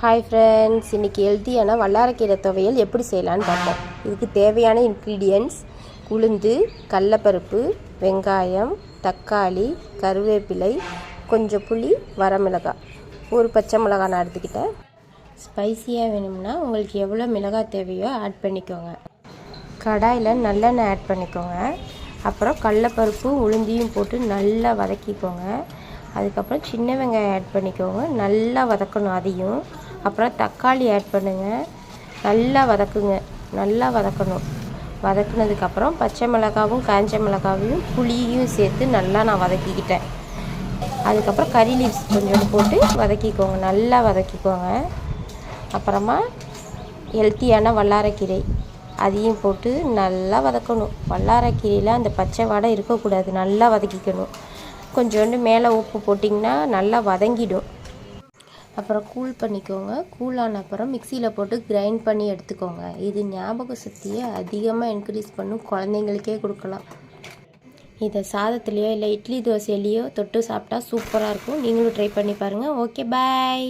Hi friends, இன்றைக்கி ஹெல்த்தியான வல்லாரக்கீரை துவையல் எப்படி செய்யலான்னு பார்ப்போம். இதுக்கு தேவையான இன்க்ரீடியன்ட்ஸ் உளுந்து, கடலப்பருப்பு, வெங்காயம், தக்காளி, கருவேப்பிலை, கொஞ்சம் புளி, வரமிளகாய், ஒரு பச்சை மிளகாய் நான் எடுத்துக்கிட்டேன். ஸ்பைஸியாக வேணும்னா உங்களுக்கு எவ்வளோ மிளகாய் தேவையோ ஆட் பண்ணிக்கோங்க. கடாயில் நல்லெண்ணெய் ஆட் பண்ணிக்கோங்க. அப்புறம் கடலப்பருப்பு உளுந்தையும் போட்டு நல்லா வதக்கிக்கோங்க. அதுக்கப்புறம் சின்ன வெங்காயம் ஆட் பண்ணிக்கோங்க, நல்லா வதக்கணும் அதையும். அப்புறம் தக்காளி ஆட் பண்ணுங்கள், நல்லா வதக்குங்க, நல்லா வதக்கணும். வதக்குனதுக்கப்புறம் பச்சை மிளகாவும் காஞ்ச மிளகாவையும் புளியையும் சேர்த்து நல்லா நான் வதக்கிக்கிட்டேன். அதுக்கப்புறம் கறி லீவ்ஸ் கொஞ்சம் போட்டு வதக்கிக்கோங்க, நல்லா வதக்கிக்கோங்க. அப்புறமா ஹெல்த்தியான வல்லாரக்கீரை அதையும் போட்டு நல்லா வதக்கணும். வல்லாரக்கீரையில் அந்த பச்சை வாடை இருக்கக்கூடாது, நல்லா வதக்கிக்கணும். கொஞ்சோண்டு மேலே உப்பு போட்டிங்கன்னா நல்லா வதங்கிடும். அப்புறம் கூல் பண்ணிக்கோங்க. கூலான அப்புறம் மிக்சியில் போட்டு கிரைண்ட் பண்ணி எடுத்துக்கோங்க. இது ஞாபக சக்தியை அதிகமாக இன்க்ரீஸ் பண்ணும், குழந்தைங்களுக்கே கொடுக்கலாம். இதை சாதத்துலேயோ இல்லை இட்லி தோசையிலையோ தொட்டு சாப்பிட்டா சூப்பராக இருக்கும். நீங்களும் ட்ரை பண்ணி பாருங்கள். ஓகே, பாய்.